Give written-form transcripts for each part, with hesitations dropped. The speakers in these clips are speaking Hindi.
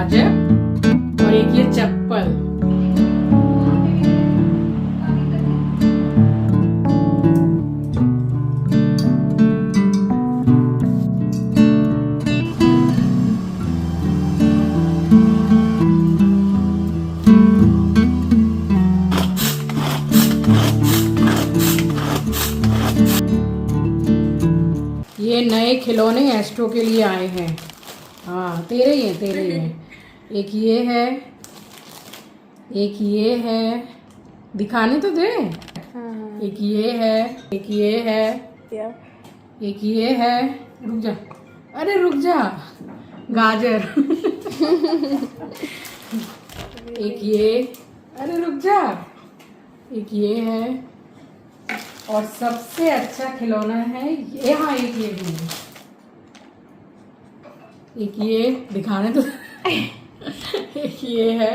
गाजर और एक ये चप्पल। ये नए खिलौने एस्ट्रो के लिए आए हैं। हाँ तेरे ही हैं, तेरे ही हैं। एक ये है, एक ये है, दिखाने तो दे। एक ये है, एक ये है, एक ये है। रुक जा, अरे रुक जा। गाजर। एक ये, अरे रुक जा। एक ये है और सबसे अच्छा खिलौना है ये। हाँ एक ये भी है, एक ये दिखाने तो। एक ये है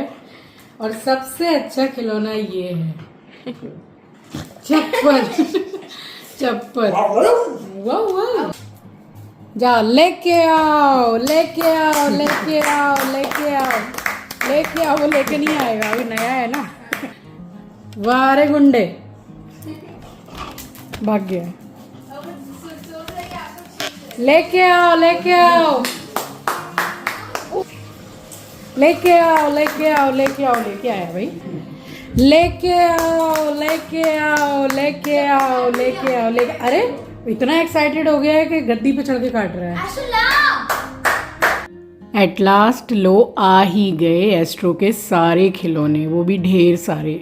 और सबसे अच्छा खिलौना ये है, चप्पल। चप्पल। वाह वाह। जाओ लेके आओ, लेके आओ, लेके आओ, लेके आओ, लेके आओ। वो लेके नहीं आएगा, अभी नया है ना। वाह रे गुंडे, भाग गया। लेके आओ, लेके आओ, लेके आओ, लेके आओ, लेके आओ। लेके आया भाई। लेके आओ, लेके आओ, लेके आओ, लेके आओ, लेके। अरे इतना एक्साइटेड हो गया है कि गद्दी पे चढ़ के काट रहा है। एट लास्ट लो आ ही गए एस्ट्रो के सारे खिलौने, वो भी ढेर सारे।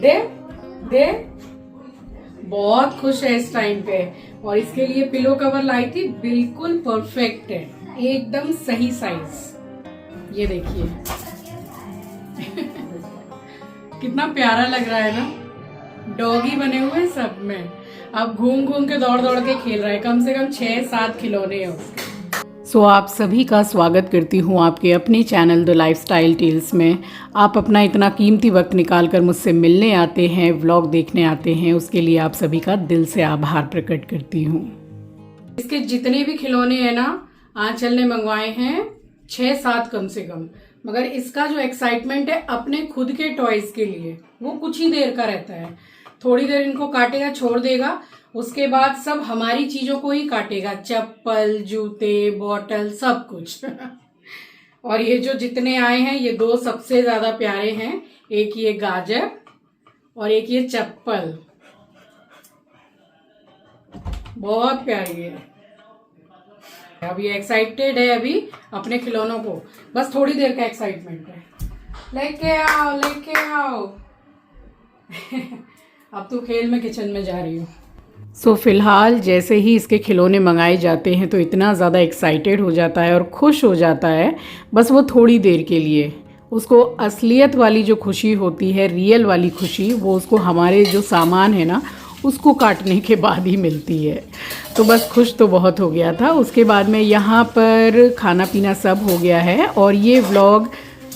दे दे। बहुत खुश है इस टाइम पे। और इसके लिए पिलो कवर लाई थी, बिल्कुल परफेक्ट है, एकदम सही साइज। ये देखिए। कितना प्यारा लग रहा है ना। डॉगी बने हुए हैं सब में। अब घूम घूम के दौड़ दौड़ के खेल रहा है। कम से कम 6-7 खिलौने हैं उसके। सो आप सभी का स्वागत करती हूँ आपके अपने चैनल द लाइफस्टाइल टेल्स में। आप अपना इतना कीमती वक्त निकाल कर मुझसे मिलने आते हैं, व्लॉग देखने आते हैं, उसके लिए आप सभी का दिल से आभार प्रकट करती हूँ। इसके जितने भी खिलौने हैं ना, आंचल ने मंगवाए हैं 6-7 कम से कम। मगर इसका जो एक्साइटमेंट है अपने खुद के टॉयज के लिए, वो कुछ ही देर का रहता है। थोड़ी देर इनको काटेगा, छोड़ देगा, उसके बाद सब हमारी चीजों को ही काटेगा। चप्पल, जूते, बॉटल, सब कुछ। और ये जो जितने आए हैं, ये 2 सबसे ज्यादा प्यारे हैं। एक ये गाजर और एक ये चप्पल, बहुत प्यारी है। अब ये एक्साइटेड है अभी अपने खिलौनों को, बस थोड़ी देर का एक्साइटमेंट है। लेके आओ, लेके आओ। अब तो खेल में किचन में जा रही हूँ। सो फिलहाल जैसे ही इसके खिलौने मंगाए जाते हैं तो इतना ज़्यादा एक्साइटेड हो जाता है और खुश हो जाता है, बस वो थोड़ी देर के लिए। उसको असलियत वाली जो खुशी होती है, रियल वाली खुशी, वो उसको हमारे जो सामान है ना, उसको काटने के बाद ही मिलती है। तो बस खुश तो बहुत हो गया था। उसके बाद में यहाँ पर खाना पीना सब हो गया है। और ये व्लॉग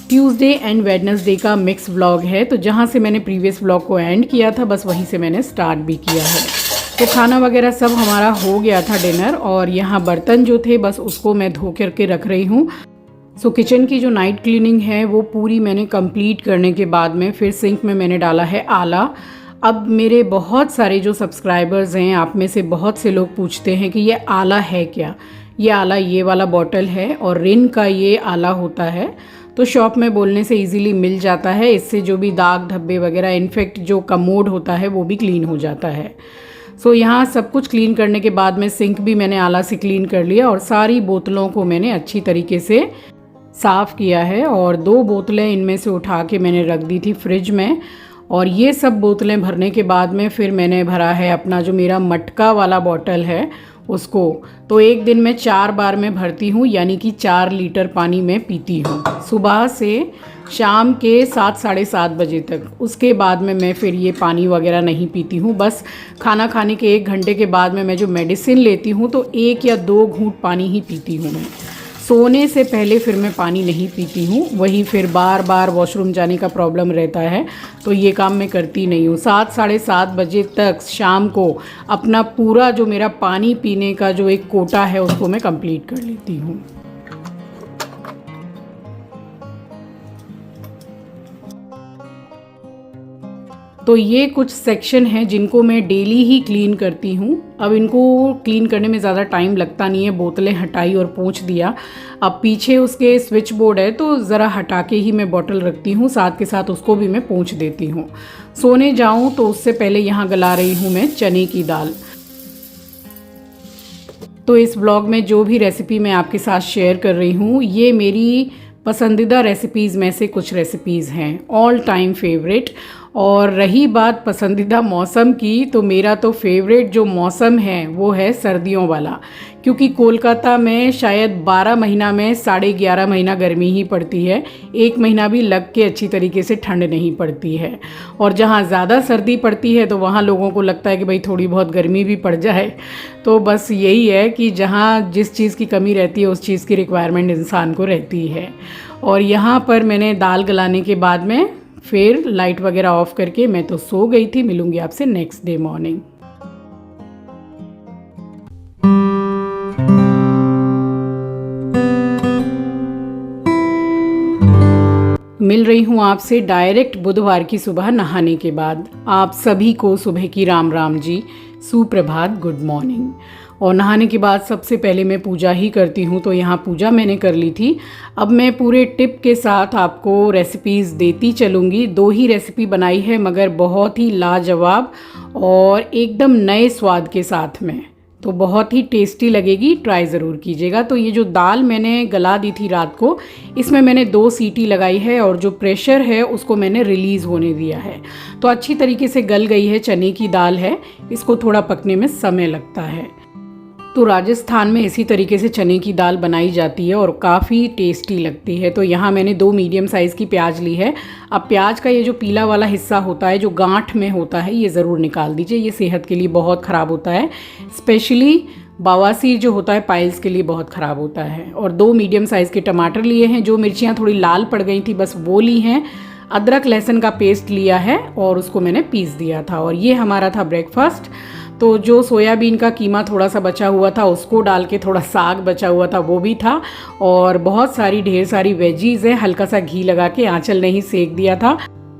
ट्यूसडे एंड वेडनेसडे का मिक्स व्लॉग है। तो जहाँ से मैंने प्रीवियस व्लॉग को एंड किया था, बस वहीं से मैंने स्टार्ट भी किया है। तो खाना वगैरह सब हमारा हो गया था, डिनर। और यहाँ बर्तन जो थे बस उसको मैं धो करके रख रही हूँ। सो किचन की जो नाइट क्लीनिंग है वो पूरी मैंने कंप्लीट करने के बाद में फिर सिंक में मैंने डाला है आला। अब मेरे बहुत सारे जो सब्सक्राइबर्स हैं, आप में से बहुत से लोग पूछते हैं कि ये आला है क्या। ये आला ये वाला बॉटल है और रिन का ये आला होता है। तो शॉप में बोलने से इजीली मिल जाता है। इससे जो भी दाग धब्बे वगैरह, इनफेक्ट जो कमोड होता है वो भी क्लीन हो जाता है। सो यहाँ सब कुछ क्लीन करने के बाद में सिंक भी मैंने आला से क्लीन कर लिया और सारी बोतलों को मैंने अच्छी तरीके से साफ़ किया है। और 2 बोतलें इनमें से उठा के मैंने रख दी थी फ्रिज में। और ये सब बोतलें भरने के बाद में फिर मैंने भरा है अपना जो मेरा मटका वाला बॉटल है उसको। तो एक दिन में 4 बार मैं भरती हूँ, यानी कि 4 लीटर पानी मैं पीती हूँ, सुबह से शाम के 7-7:30 बजे तक। उसके बाद में मैं फिर ये पानी वगैरह नहीं पीती हूँ। बस खाना खाने के 1 घंटे के बाद में मैं जो मेडिसिन लेती हूँ तो 1 या 2 घूंट पानी ही पीती हूँ मैं। सोने से पहले फिर मैं पानी नहीं पीती हूँ। वही फिर बार बार वॉशरूम जाने का प्रॉब्लम रहता है, तो ये काम मैं करती नहीं हूँ। 7-7:30 बजे तक शाम को अपना पूरा जो मेरा पानी पीने का जो एक कोटा है उसको मैं कंप्लीट कर लेती हूँ। तो ये कुछ सेक्शन हैं जिनको मैं डेली ही क्लीन करती हूँ। अब इनको क्लीन करने में ज़्यादा टाइम लगता नहीं है, बोतलें हटाई और पोंछ दिया। अब पीछे उसके स्विच बोर्ड है तो ज़रा हटा के ही मैं बॉटल रखती हूँ, साथ के साथ उसको भी मैं पोंछ देती हूँ। सोने जाऊँ तो उससे पहले यहाँ गला रही हूँ मैं चने की दाल। तो इस ब्लॉग में जो भी रेसिपी मैं आपके साथ शेयर कर रही हूँ ये मेरी पसंदीदा रेसिपीज़ में से कुछ रेसिपीज़ हैं, ऑल टाइम फेवरेट। और रही बात पसंदीदा मौसम की, तो मेरा तो फेवरेट जो मौसम है वो है सर्दियों वाला, क्योंकि कोलकाता में शायद 12 महीना में 11.5 महीना गर्मी ही पड़ती है, एक महीना भी लग के अच्छी तरीके से ठंड नहीं पड़ती है। और जहाँ ज़्यादा सर्दी पड़ती है तो वहाँ लोगों को लगता है कि भाई थोड़ी बहुत गर्मी भी पड़ जाए। तो बस यही है कि जहाँ जिस चीज़ की कमी रहती है उस चीज़ की रिक्वायरमेंट इंसान को रहती है। और यहाँ पर मैंने दाल गलाने के बाद में फिर लाइट वगैरह ऑफ करके मैं तो सो गई थी। मिलूंगी आपसे नेक्स्ट डे मॉर्निंग। मिल रही हूँ आपसे डायरेक्ट बुधवार की सुबह नहाने के बाद। आप सभी को सुबह की राम राम जी, सुप्रभात, गुड मॉर्निंग। और नहाने के बाद सबसे पहले मैं पूजा ही करती हूँ, तो यहाँ पूजा मैंने कर ली थी। अब मैं पूरे टिप के साथ आपको रेसिपीज़ देती चलूँगी। 2 ही रेसिपी बनाई है मगर बहुत ही लाजवाब और एकदम नए स्वाद के साथ में, तो बहुत ही टेस्टी लगेगी, ट्राई ज़रूर कीजिएगा। तो ये जो दाल मैंने गला दी थी रात को, इसमें मैंने 2 सीटी लगाई है और जो प्रेशर है उसको मैंने रिलीज़ होने दिया है, तो अच्छी तरीके से गल गई है। चने की दाल है, इसको थोड़ा पकने में समय लगता है। तो राजस्थान में इसी तरीके से चने की दाल बनाई जाती है और काफ़ी टेस्टी लगती है। तो यहाँ मैंने 2 मीडियम साइज़ की प्याज ली है। अब प्याज का ये जो पीला वाला हिस्सा होता है, जो गांठ में होता है, ये ज़रूर निकाल दीजिए, ये सेहत के लिए बहुत ख़राब होता है। स्पेशली बवासीर जो होता है, पाइल्स के लिए बहुत ख़राब होता है। और 2 मीडियम साइज़ के टमाटर लिए हैं। जो मिर्चियाँ थोड़ी लाल पड़ गई थी बस वो ली हैं। अदरक लहसुन का पेस्ट लिया है और उसको मैंने पीस दिया था। और ये हमारा था ब्रेकफास्ट। तो जो सोयाबीन का कीमा थोड़ा सा बचा हुआ था उसको डाल के, थोड़ा साग बचा हुआ था वो भी था, और बहुत सारी ढेर सारी वेजीज़ है। हल्का सा घी लगा के आंचल नहीं सेक दिया था।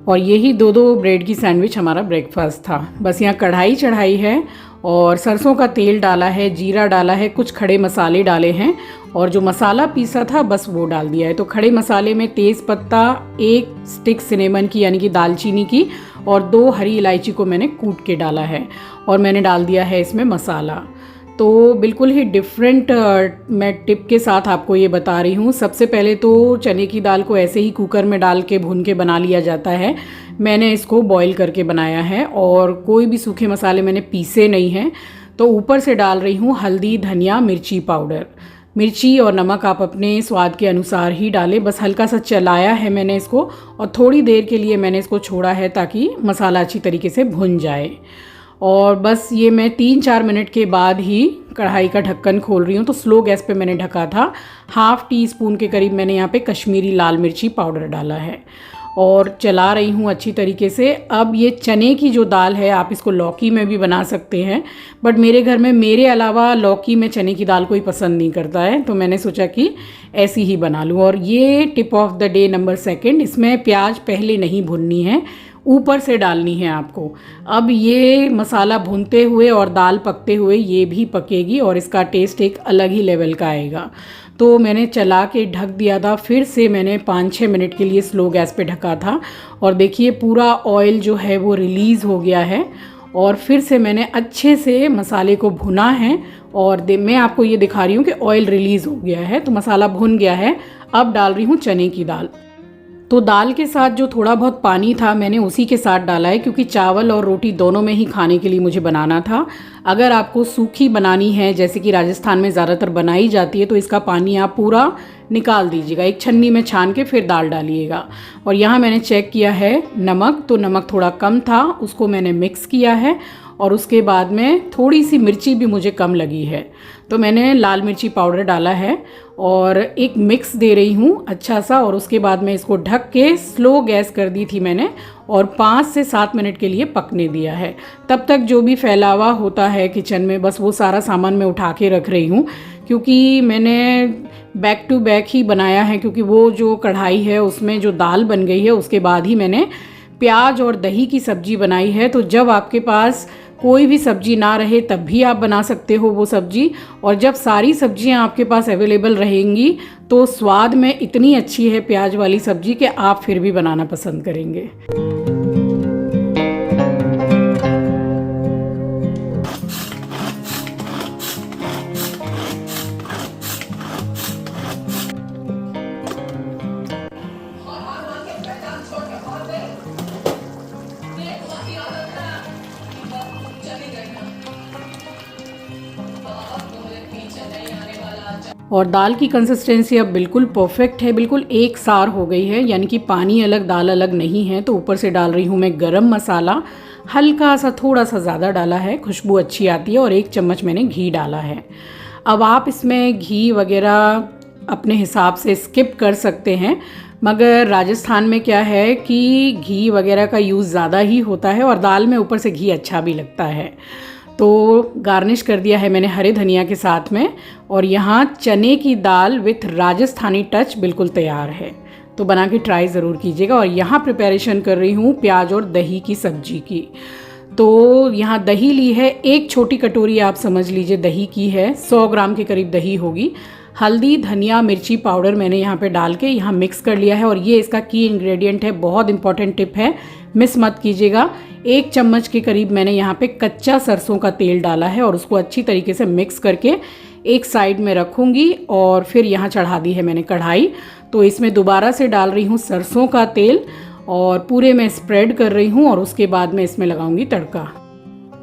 और यही 2 ब्रेड की सैंडविच हमारा ब्रेकफास्ट था। बस यहाँ कढ़ाई चढ़ाई है और सरसों का तेल डाला है, जीरा डाला है, कुछ खड़े मसाले डाले हैं और जो मसाला पीसा था बस वो डाल दिया है। तो खड़े मसाले में तेज़ पत्ता, 1 स्टिक सिनेमन की यानी कि दालचीनी की, और 2 हरी इलायची को मैंने कूट के डाला है और मैंने डाल दिया है इसमें मसाला। तो बिल्कुल ही डिफरेंट मैं टिप के साथ आपको ये बता रही हूँ। सबसे पहले तो चने की दाल को ऐसे ही कुकर में डाल के भून के बना लिया जाता है। मैंने इसको बॉईल करके बनाया है और कोई भी सूखे मसाले मैंने पीसे नहीं हैं। तो ऊपर से डाल रही हूँ हल्दी, धनिया, मिर्ची पाउडर। मिर्ची और नमक आप अपने स्वाद के अनुसार ही डालें। बस हल्का सा चलाया है मैंने इसको और थोड़ी देर के लिए मैंने इसको छोड़ा है ताकि मसाला अच्छी तरीके से भुन जाए। और बस ये मैं 3-4 मिनट के बाद ही कढ़ाई का ढक्कन खोल रही हूँ। तो स्लो गैस पे मैंने ढका था। 1/2 टीस्पून के करीब मैंने यहाँ पे कश्मीरी लाल मिर्ची पाउडर डाला है और चला रही हूँ अच्छी तरीके से। अब ये चने की जो दाल है, आप इसको लौकी में भी बना सकते हैं, बट मेरे घर में मेरे अलावा लौकी में चने की दाल कोई पसंद नहीं करता है, तो मैंने सोचा कि ऐसी ही बना लूँ। और ये tip of the day number 2, इसमें प्याज पहले नहीं भुननी है, ऊपर से डालनी है आपको। अब ये मसाला भूनते हुए और दाल पकते हुए ये भी पकेगी और इसका टेस्ट एक अलग ही लेवल का आएगा। तो मैंने चला के ढक दिया था, फिर से मैंने 5-6 मिनट के लिए स्लो गैस पे ढका था और देखिए पूरा ऑयल जो है वो रिलीज़ हो गया है। और फिर से मैंने अच्छे से मसाले को भुना है और मैं आपको ये दिखा रही हूँ कि ऑयल रिलीज़ हो गया है, तो मसाला भुन गया है। अब डाल रही हूँ चने की दाल। तो दाल के साथ जो थोड़ा बहुत पानी था मैंने उसी के साथ डाला है, क्योंकि चावल और रोटी दोनों में ही खाने के लिए मुझे बनाना था। अगर आपको सूखी बनानी है, जैसे कि राजस्थान में ज़्यादातर बनाई जाती है, तो इसका पानी आप पूरा निकाल दीजिएगा, एक छन्नी में छान के फिर दाल डालिएगा। और यहाँ मैंने चेक किया है नमक, तो नमक थोड़ा कम था, उसको मैंने मिक्स किया है। और उसके बाद में थोड़ी सी मिर्ची भी मुझे कम लगी है, तो मैंने लाल मिर्ची पाउडर डाला है और एक मिक्स दे रही हूँ अच्छा सा। और उसके बाद में इसको ढक के स्लो गैस कर दी थी मैंने और 5 से 7 मिनट के लिए पकने दिया है। तब तक जो भी फैलावा होता है किचन में, बस वो सारा सामान मैं उठा के रख रही हूँ, क्योंकि मैंने बैक टू बैक ही बनाया है, क्योंकि वो जो कढ़ाई है उसमें जो दाल बन गई है उसके बाद ही मैंने प्याज और दही की सब्जी बनाई है। तो जब आपके पास कोई भी सब्जी ना रहे तब भी आप बना सकते हो वो सब्जी, और जब सारी सब्जियां आपके पास अवेलेबल रहेंगी तो स्वाद में इतनी अच्छी है प्याज वाली सब्जी कि आप फिर भी बनाना पसंद करेंगे। और दाल की कंसिस्टेंसी अब बिल्कुल परफेक्ट है, बिल्कुल एक सार हो गई है, यानी कि पानी अलग दाल अलग नहीं है। तो ऊपर से डाल रही हूँ मैं गरम मसाला, हल्का सा थोड़ा सा ज़्यादा डाला है, खुशबू अच्छी आती है, और 1 चम्मच मैंने घी डाला है। अब आप इसमें घी वगैरह अपने हिसाब से स्किप कर सकते हैं, मगर राजस्थान में क्या है कि घी वगैरह का यूज़ ज़्यादा ही होता है और दाल में ऊपर से घी अच्छा भी लगता है। तो गार्निश कर दिया है मैंने हरे धनिया के साथ में, और यहाँ चने की दाल विथ राजस्थानी टच बिल्कुल तैयार है। तो बना के ट्राई ज़रूर कीजिएगा। और यहाँ प्रिपरेशन कर रही हूँ प्याज और दही की सब्जी की। तो यहाँ दही ली है, 1 छोटी कटोरी आप समझ लीजिए दही की है, 100 ग्राम के करीब दही होगी। हल्दी, धनिया, मिर्ची पाउडर मैंने यहाँ पे डाल के यहाँ मिक्स कर लिया है, और ये इसका की इंग्रेडिएंट है, बहुत इंपॉर्टेंट टिप है, मिस मत कीजिएगा। 1 चम्मच के करीब मैंने यहाँ पे कच्चा सरसों का तेल डाला है, और उसको अच्छी तरीके से मिक्स करके एक साइड में रखूँगी। और फिर यहाँ चढ़ा दी है मैंने कढ़ाई, तो इसमें दोबारा से डाल रही हूँ सरसों का तेल, और पूरे में स्प्रेड कर रही हूँ, और उसके बाद मैं इसमें लगाऊंगी तड़का।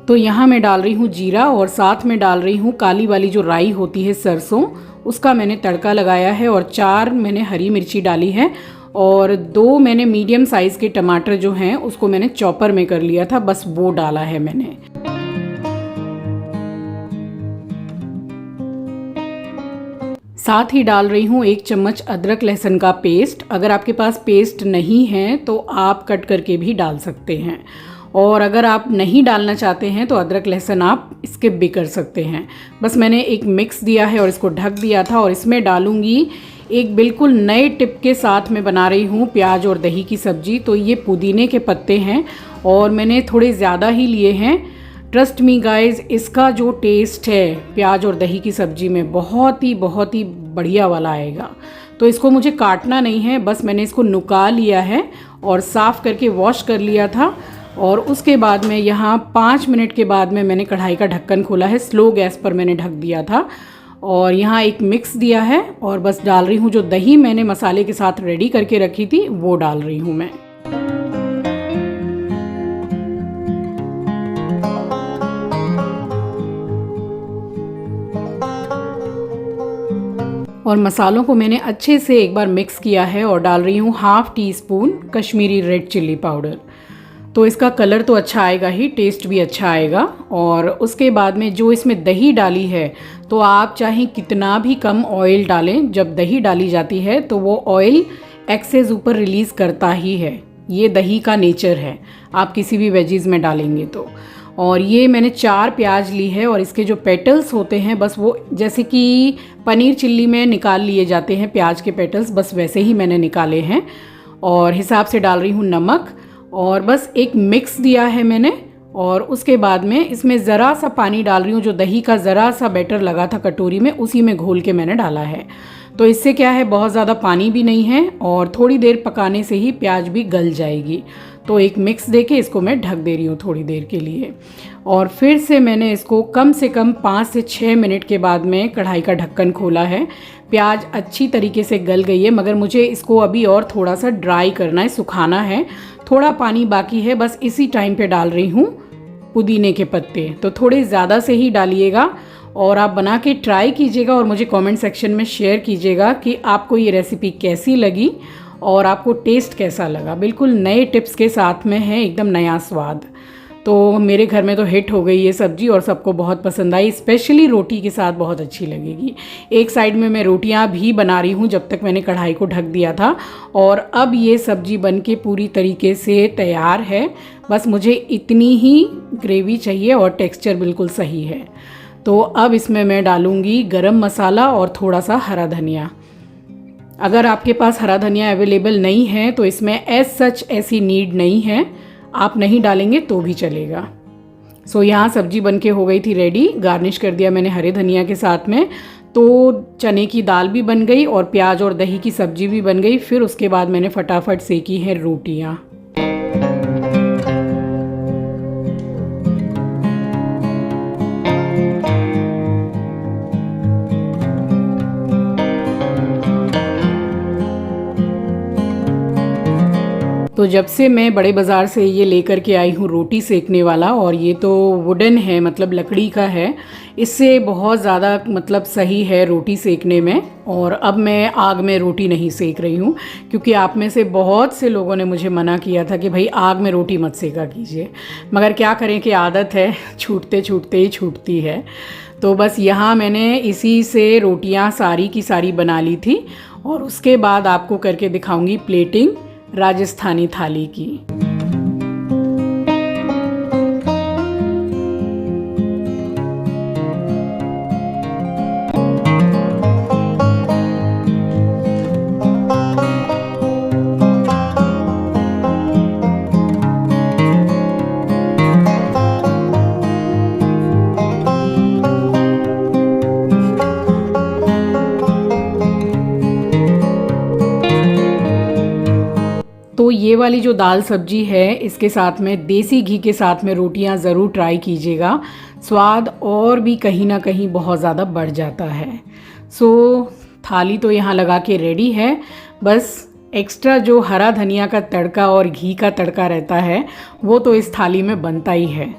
तो यहाँ मैं डाल रही हूँ जीरा, और साथ में डाल रही हूँ काली वाली जो राई होती है सरसों, उसका मैंने तड़का लगाया है, और 4 मैंने हरी मिर्ची डाली है, और 2 मैंने मीडियम साइज़ के टमाटर जो हैं उसको मैंने चॉपर में कर लिया था, बस वो डाला है मैंने। साथ ही डाल रही हूँ 1 चम्मच अदरक लहसुन का पेस्ट। अगर आपके पास पेस्ट नहीं है तो आप कट करके भी डाल सकते हैं, और अगर आप नहीं डालना चाहते हैं तो अदरक लहसुन आप स्किप भी कर सकते हैं। बस मैंने एक मिक्स दिया है और इसको ढक दिया था, और इसमें डालूंगी एक बिल्कुल नए टिप के साथ मैं बना रही हूँ प्याज और दही की सब्ज़ी। तो ये पुदीने के पत्ते हैं, और मैंने थोड़े ज़्यादा ही लिए हैं। ट्रस्ट मी गाइज, इसका जो टेस्ट है प्याज और दही की सब्ज़ी में बहुत ही बढ़िया वाला आएगा। तो इसको मुझे काटना नहीं है, बस मैंने इसको नुका लिया है और साफ़ करके वॉश कर लिया था। और उसके बाद में यहाँ 5 मिनट के बाद में मैंने कढ़ाई का ढक्कन खोला है, स्लो गैस पर मैंने ढक दिया था, और यहाँ एक मिक्स दिया है, और बस डाल रही हूँ जो दही मैंने मसाले के साथ रेडी करके रखी थी वो डाल रही हूँ मैं। और मसालों को मैंने अच्छे से एक बार मिक्स किया है, और डाल रही हूँ 1/2 teaspoon Kashmiri red chilli powder. तो इसका कलर तो अच्छा आएगा ही, टेस्ट भी अच्छा आएगा। और उसके बाद में जो इसमें दही डाली है, तो आप चाहे कितना भी कम ऑयल डालें, जब दही डाली जाती है तो वो ऑयल एक्सेस ऊपर रिलीज़ करता ही है, ये दही का नेचर है, आप किसी भी वेजीज़ में डालेंगे तो। और ये मैंने 4 प्याज ली है, और इसके जो पेटल्स होते हैं बस वो जैसे कि पनीर चिल्ली में निकाल लिए जाते हैं प्याज के पेटल्स, बस वैसे ही मैंने निकाले हैं। और हिसाब से डाल रही हूँ नमक, और बस एक मिक्स दिया है मैंने। और उसके बाद में इसमें ज़रा सा पानी डाल रही हूँ, जो दही का ज़रा सा बैटर लगा था कटोरी में, उसी में घोल के मैंने डाला है। तो इससे क्या है, बहुत ज़्यादा पानी भी नहीं है, और थोड़ी देर पकाने से ही प्याज भी गल जाएगी। तो एक मिक्स देके इसको मैं ढक दे रही हूँ थोड़ी देर के लिए। और फिर से मैंने इसको कम से कम 5 से 6 मिनट के बाद में कढ़ाई का ढक्कन खोला है। प्याज अच्छी तरीके से गल गई है, मगर मुझे इसको अभी और थोड़ा सा ड्राई करना है, सुखाना है, थोड़ा पानी बाकी है। बस इसी टाइम पे डाल रही हूँ पुदीने के पत्ते, तो थोड़े ज़्यादा से ही डालिएगा, और आप बना के ट्राई कीजिएगा, और मुझे कमेंट सेक्शन में शेयर कीजिएगा कि आपको ये रेसिपी कैसी लगी और आपको टेस्ट कैसा लगा। बिल्कुल नए टिप्स के साथ में है, एकदम नया स्वाद। तो मेरे घर में तो हिट हो गई ये सब्ज़ी, और सबको बहुत पसंद आई, स्पेशली रोटी के साथ बहुत अच्छी लगेगी। एक साइड में मैं रोटियां भी बना रही हूँ जब तक मैंने कढ़ाई को ढक दिया था। और अब ये सब्ज़ी बनके पूरी तरीके से तैयार है, बस मुझे इतनी ही ग्रेवी चाहिए और टेक्स्चर बिल्कुल सही है। तो अब इसमें मैं डालूँगी गरम मसाला और थोड़ा सा हरा धनिया। अगर आपके पास हरा धनिया अवेलेबल नहीं है तो इसमें एज सच ऐसी नीड नहीं है, आप नहीं डालेंगे तो भी चलेगा। सो यहाँ सब्जी बनके हो गई थी रेडी, गार्निश कर दिया मैंने हरे धनिया के साथ में। तो चने की दाल भी बन गई और प्याज और दही की सब्जी भी बन गई। फिर उसके बाद मैंने फटाफट सेकी हैं रोटियाँ। तो जब से मैं बड़े बाज़ार से ये लेकर के आई हूँ रोटी सेकने वाला, और ये तो वुडन है, मतलब लकड़ी का है, इससे बहुत ज़्यादा मतलब सही है रोटी सेकने में। और अब मैं आग में रोटी नहीं सेक रही हूँ, क्योंकि आप में से बहुत से लोगों ने मुझे मना किया था कि भाई आग में रोटी मत सेका कीजिए, मगर क्या करें कि आदत है, छूटते छूटते ही छूटती है। तो बस यहाँ मैंने इसी से रोटियाँ सारी की सारी बना ली थी, और उसके बाद आपको करके दिखाऊंगी प्लेटिंग राजस्थानी थाली की। तो ये वाली जो दाल सब्जी है, इसके साथ में देसी घी के साथ में रोटियां ज़रूर ट्राई कीजिएगा, स्वाद और भी कहीं ना कहीं बहुत ज़्यादा बढ़ जाता है। सो थाली तो यहाँ लगा के रेडी है, बस एक्स्ट्रा जो हरा धनिया का तड़का और घी का तड़का रहता है वो तो इस थाली में बनता ही है।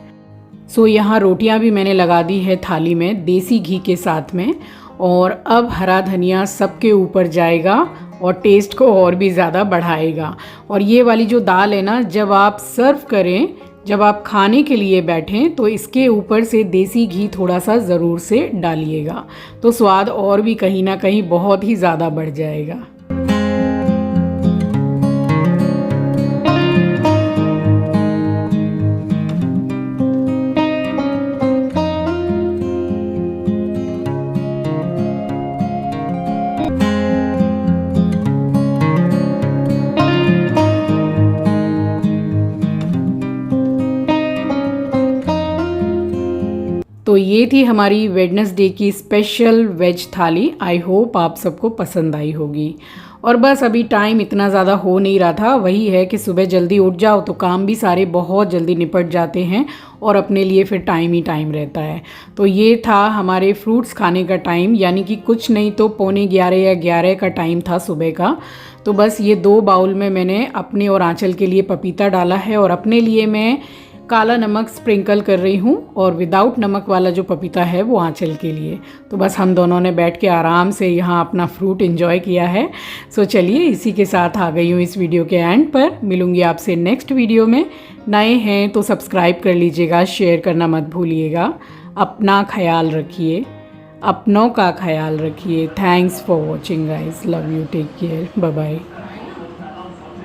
सो यहाँ रोटियां भी मैंने लगा दी है थाली में देसी घी के साथ में, और अब हरा धनिया सबके ऊपर जाएगा और टेस्ट को और भी ज़्यादा बढ़ाएगा। और ये वाली जो दाल है ना, जब आप सर्व करें, जब आप खाने के लिए बैठें, तो इसके ऊपर से देसी घी थोड़ा सा ज़रूर से डालिएगा, तो स्वाद और भी कहीं ना कहीं बहुत ही ज़्यादा बढ़ जाएगा। तो ये थी हमारी वेडनेसडे की स्पेशल वेज थाली। आई होप आप सबको पसंद आई होगी। और बस अभी टाइम इतना ज़्यादा हो नहीं रहा था, वही है कि सुबह जल्दी उठ जाओ तो काम भी सारे बहुत जल्दी निपट जाते हैं और अपने लिए फिर टाइम ही टाइम रहता है। तो ये था हमारे फ्रूट्स खाने का टाइम, यानी कि कुछ नहीं तो 11:45 या 11 का टाइम था सुबह का। तो बस ये 2 बाउल में मैंने अपने और आंचल के लिए पपीता डाला है, और अपने लिए मैं काला नमक स्प्रिंकल कर रही हूँ, और विदाउट नमक वाला जो पपीता है वो आंचल के लिए। तो बस हम दोनों ने बैठ के आराम से यहाँ अपना फ्रूट एंजॉय किया है। सो चलिए, इसी के साथ आ गई हूँ इस वीडियो के एंड पर। मिलूँगी आपसे नेक्स्ट वीडियो में। नए हैं तो सब्सक्राइब कर लीजिएगा, शेयर करना मत भूलिएगा। अपना ख्याल रखिए, अपनों का ख्याल रखिए। Thanks for watching guys, love you, take care, bye bye.